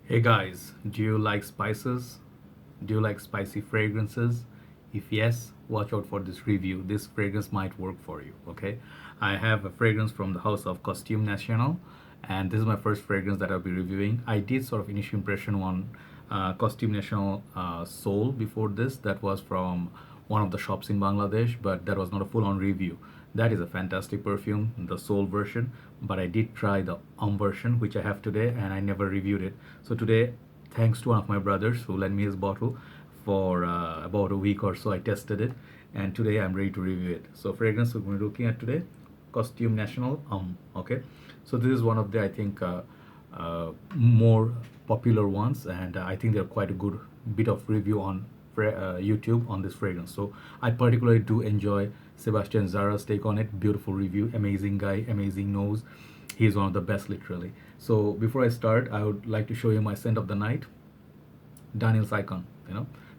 Hey guys, do you like spices? Do you like spicy fragrances? If yes, watch out for this review. This fragrance might work for you, okay? I have a fragrance from the house of Costume National, and this is my first fragrance that I'll be reviewing. I did sort of initial impression on Costume National Soul before this. That was from one of the shops in Bangladesh, but that was not a full on review. That is a fantastic perfume, the Soul version, but I did try the version, which I have today, and I never reviewed it. So today, thanks to one of my brothers who lent me his bottle for about a week or so, I tested it, and today I'm ready to review it. So fragrance we're looking at today, Costume National okay. So this is one of the, I think, more popular ones, and I think they're quite a good bit of review on YouTube on this fragrance. So I particularly do enjoy Sebastian Zara's take on it. Beautiful review, amazing guy, amazing nose. He's one of the best, literally. So before I start, I would like to show you my scent of the night, Daniel's Icon.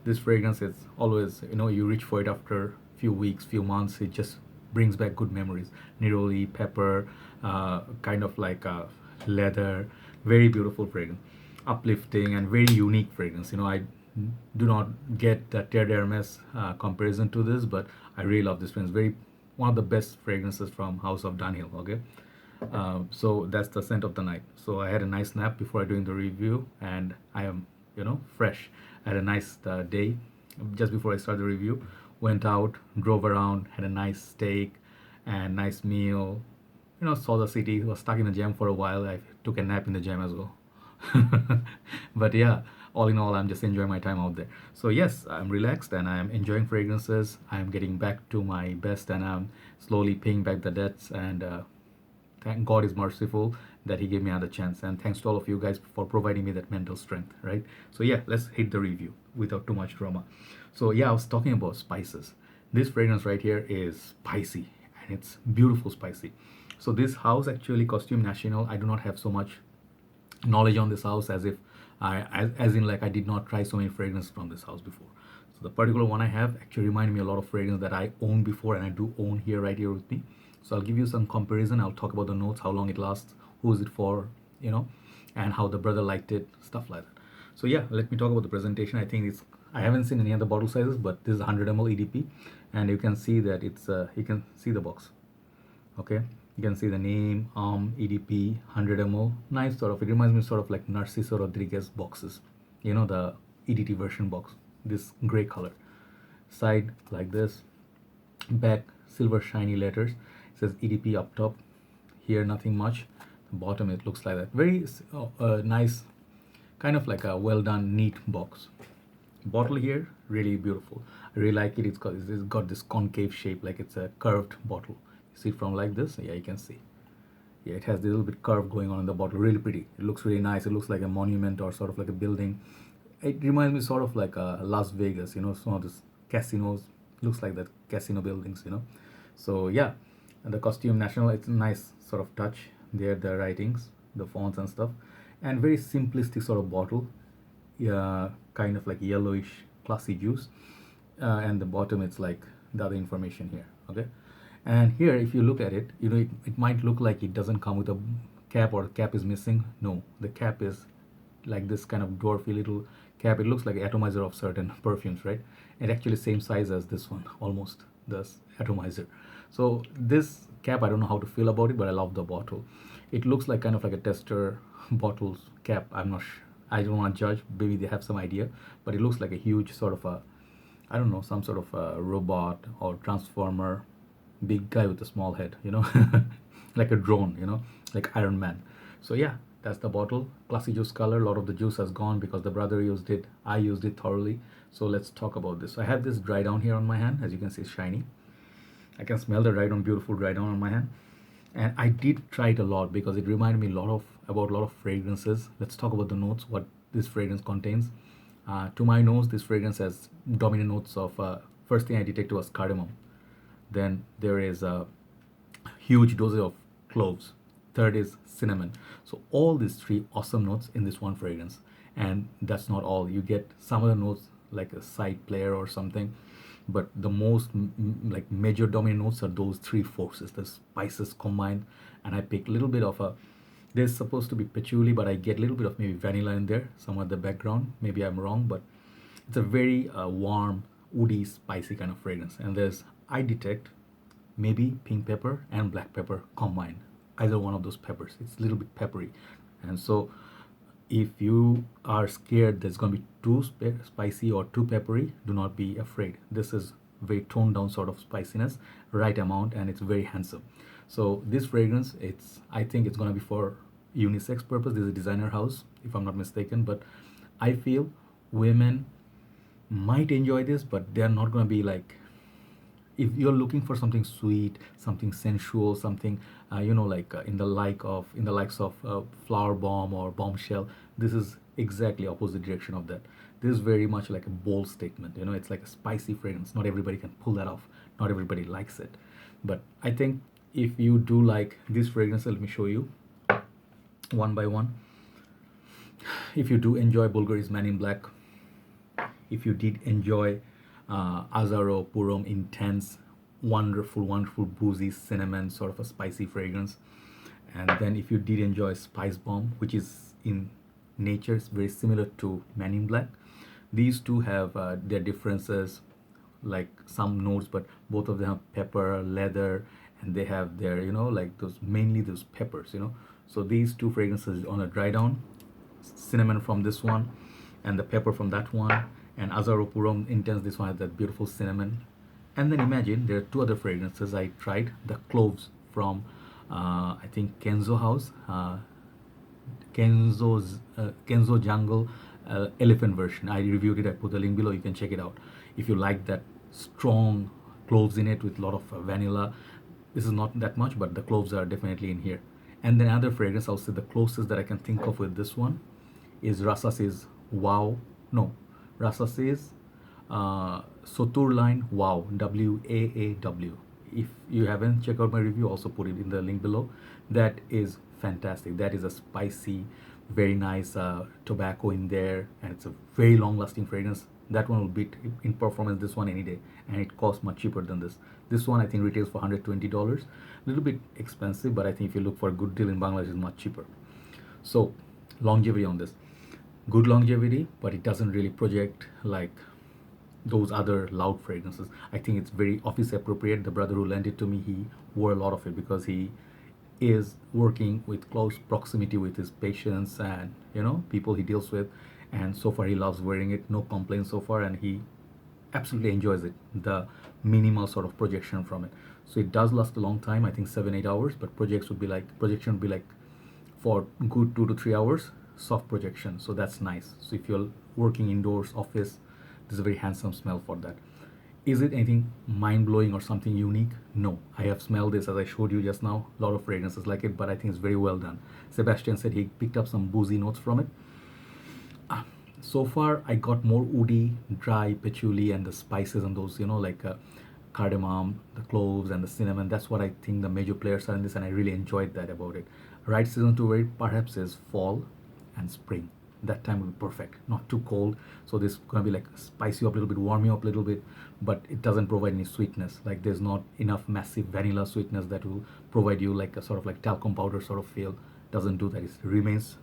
This fragrance is always, you reach for it after few weeks, few months. It just brings back good memories. Neroli, pepper, kind of like leather. Very beautiful fragrance, uplifting and very unique fragrance. I do not get the Terre d'Hermes comparison to this, but I really love this fragrance. Very one of the best fragrances from House of Daniel. Okay, so that's the scent of the night. So I had a nice nap before doing the review, and I am, fresh. I had a nice day just before I started the review. Went out, drove around, had a nice steak and nice meal. Saw the city. Was stuck in the jam for a while. I took a nap in the jam as well. But yeah, all in all, I'm just enjoying my time out there. So yes, I'm relaxed and I'm enjoying fragrances. I'm getting back to my best, and I'm slowly paying back the debts. And thank God is merciful that He gave me another chance. And thanks to all of you guys for providing me that mental strength, right? So yeah, let's hit the review without too much drama. So yeah, I was talking about spices. This fragrance right here is spicy, and it's beautiful spicy. So this house actually, Costume National, I do not have so much knowledge on this house, as if as in like I did not try so many fragrances from this house before. So the particular one I have actually reminded me a lot of fragrance that I own before, and I do own here right here with me. So I'll give you some comparison. I'll talk about the notes, how long it lasts, who is it for, and how the brother liked it, stuff like that. So yeah, let me talk about the presentation. I haven't seen any other bottle sizes, but this is 100 ml EDP, and you can see that it's you can see the box. Okay, you can see the name, EDP, 100 ml. Nice, sort of, it reminds me sort of like Narciso Rodriguez boxes, the EDT version box, this gray color. Side like this, back silver shiny letters. It says EDP up top. Here nothing much. The bottom it looks like that. Very nice, kind of like a well done, neat box. Bottle here really beautiful. I really like it. It's got this concave shape, like it's a curved bottle. You see it from like this? Yeah, you can see. Yeah, it has this little bit curve going on in the bottle. Really pretty. It looks really nice. It looks like a monument or sort of like a building. It reminds me sort of like Las Vegas. Some of these casinos. Looks like that casino buildings. So yeah, and the Costume National. It's a nice sort of touch. There, the writings, the fonts and stuff, and very simplistic sort of bottle. Yeah, kind of like yellowish classy juice, and the bottom it's like the other information here. Okay, and here if you look at it, it might look like it doesn't come with a cap, or cap is missing. No, the cap is like this kind of dwarfy little cap. It looks like an atomizer of certain perfumes, right? It actually same size as this one, almost, this atomizer. So this cap, I don't know how to feel about it, but I love the bottle. It looks like kind of like a tester bottles cap. I'm not sure. I don't want to judge. Maybe they have some idea, but it looks like a huge sort of a, I don't know, some sort of a robot or transformer, big guy with a small head, like a drone, like Iron Man. So yeah, that's the bottle. Classy juice color. A lot of the juice has gone because the brother used it. I used it thoroughly. So let's talk about this. So I have this dry down here on my hand. As you can see, it's shiny. I can smell the dry down, beautiful dry down on my hand. And I did try it a lot because it reminded me about a lot of fragrances. Let's talk about the notes, what this fragrance contains. To my nose, this fragrance has dominant notes of, first thing I detected was cardamom. Then there is a huge dose of cloves. Third is cinnamon. So all these three awesome notes in this one fragrance. And that's not all. You get some other notes like a side player or something, but the most like major dominant notes are those three forces, the spices combined. And I pick a little bit of a There's supposed to be patchouli, but I get a little bit of maybe vanilla in there, some at the background. Maybe I'm wrong, but it's a very warm, woody, spicy kind of fragrance. And there's, I detect, maybe pink pepper and black pepper combined. Either one of those peppers. It's a little bit peppery. And so if you are scared there's going to be too spicy or too peppery, do not be afraid. This is very toned down sort of spiciness, right amount, and it's very handsome. So this fragrance, it's, I think it's going to be for unisex purpose. This is a designer house, if I'm not mistaken, but I feel women might enjoy this, but they're not going to be like, if you're looking for something sweet, something sensual, something like in the likes of Flower Bomb or Bombshell, this is exactly opposite direction of that. This is very much like a bold statement. It's like a spicy fragrance. Not everybody can pull that off. Not everybody likes it, but I think if you do like this fragrance, let me show you one by one. If you do enjoy Bvlgari Man In Black, if you did enjoy Azzaro Purom Intense, wonderful boozy cinnamon sort of a spicy fragrance, and then if you did enjoy Spicebomb, which is in nature is very similar to Man In Black, these two have their differences, like some notes, but both of them have pepper, leather, and they have their like those, mainly those peppers. So these two fragrances on a dry down, cinnamon from this one and the pepper from that one, and Azzaro Purom Intense, this one has that beautiful cinnamon. And then imagine there are two other fragrances I tried, the cloves from I think Kenzo house, Kenzo Jungle elephant version. I reviewed it, I put the link below, you can check it out if you like that strong cloves in it with a lot of vanilla. This is not that much, but the cloves are definitely in here. And then another fragrance, I'll say the closest that I can think of with this one is Rasasi's Waaw. No, Rasasi's Sotoor line Waaw, WAAW. If you haven't checked out my review, also put it in the link below. That is fantastic. That is a spicy, very nice tobacco in there, and it's a very long lasting fragrance. That one will beat in performance this one any day, and it costs much cheaper than this. This one I think retails for $120. A little bit expensive, but I think if you look for a good deal in Bangladesh, it's much cheaper. So longevity on this, good longevity, but it doesn't really project like those other loud fragrances. I think it's very office appropriate. The brother who lent it to me, he wore a lot of it because he is working with close proximity with his patients and people he deals with, and so far he loves wearing it, no complaints so far, and he absolutely enjoys it, the minimal sort of projection from it. So it does last a long time, I think 7-8 hours, but projection would be like for good 2 to 3 hours, soft projection. So that's nice. So if you're working indoors, office, this is a very handsome smell for that. Is it anything mind-blowing or something unique? No. I have smelled this as I showed you just now. A lot of fragrances like it, but I think it's very well done. Sebastian said he picked up some boozy notes from it. So far, I got more woody, dry patchouli and the spices and those, like cardamom, the cloves and the cinnamon. That's what I think the major players are in this, and I really enjoyed that about it. Right season to wear it perhaps is fall and spring. That time will be perfect, not too cold. So this is going to be like spice you up a little bit, warm you up a little bit, but it doesn't provide any sweetness. Like there's not enough massive vanilla sweetness that will provide you like a sort of like talcum powder sort of feel. Doesn't do that. It remains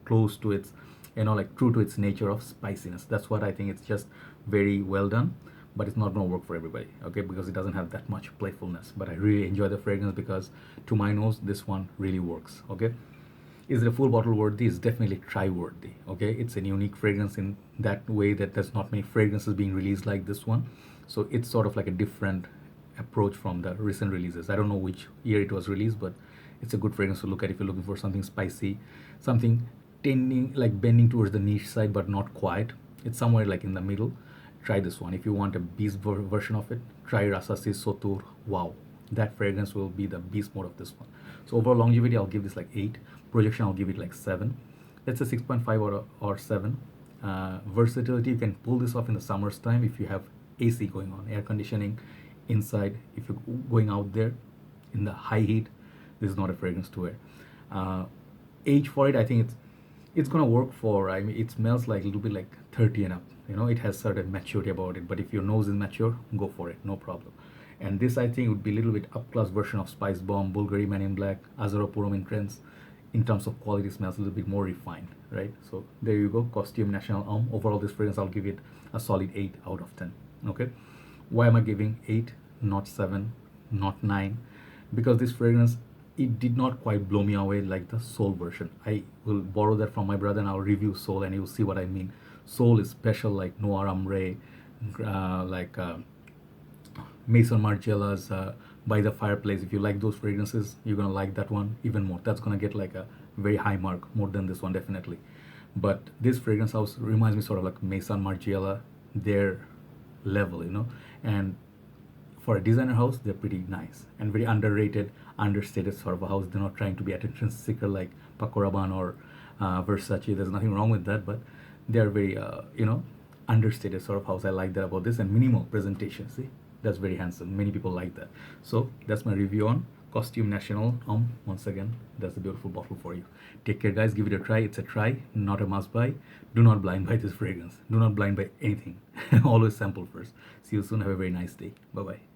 close to its, like true to its nature of spiciness. That's what I think. It's just very well done, but it's not going to work for everybody, okay, because it doesn't have that much playfulness. But I really enjoy the fragrance because to my nose, this one really works, okay. Is it a full bottle worthy? It's definitely try worthy, okay. It's a unique fragrance in that way that there's not many fragrances being released like this one. So it's sort of like a different approach from the recent releases. I don't know which year it was released, but it's a good fragrance to look at if you're looking for something spicy, something tending like bending towards the niche side but not quite. It's somewhere like in the middle. Try this one. If you want a beast version of it, try Rasasi Sotoor Waaw. That fragrance will be the beast mode of this one. So overall longevity, I'll give this like 8. Projection, I'll give it like 7. Let's say 6.5 or 7. Versatility, you can pull this off in the summer's time if you have AC going on, air conditioning inside. If you're going out there in the high heat, this is not a fragrance to wear. Age for it, I think it's gonna work for, I mean, it smells like a little bit like 30 and up. It has certain maturity about it, but if your nose is mature, go for it, no problem. And this I think would be a little bit up class version of Spicebomb, Bvlgari Man In Black, Azzaro Purom Intense. in terms of quality, smells a little bit more refined, right? So there you go, Costume National Homme. Overall, this fragrance, I'll give it a solid 8 out of 10. Okay, why am I giving 8, not 7, not 9? Because this fragrance, it did not quite blow me away like the Soul version. I will borrow that from my brother and I'll review Soul and you'll see what I mean. Soul is special, like Noir Ambre, Maison Margiela's By the Fireplace. If you like those fragrances, you're gonna like that one even more. That's gonna get like a very high mark, more than this one definitely. But this fragrance house reminds me sort of like Maison Margiela, their level, you know. And for a designer house, they're pretty nice and very underrated, understated sort of a house. They're not trying to be attention seeker like Paco Rabanne or Versace. There's nothing wrong with that, but they're very, understated sort of house. I like that about this, and minimal presentation. See, that's very handsome. Many people like that. So that's my review on Costume National Homme. Once again, that's a beautiful bottle for you. Take care, guys. Give it a try. It's a try, not a must buy. Do not blind buy this fragrance. Do not blind buy anything. Always sample first. See you soon. Have a very nice day. Bye bye.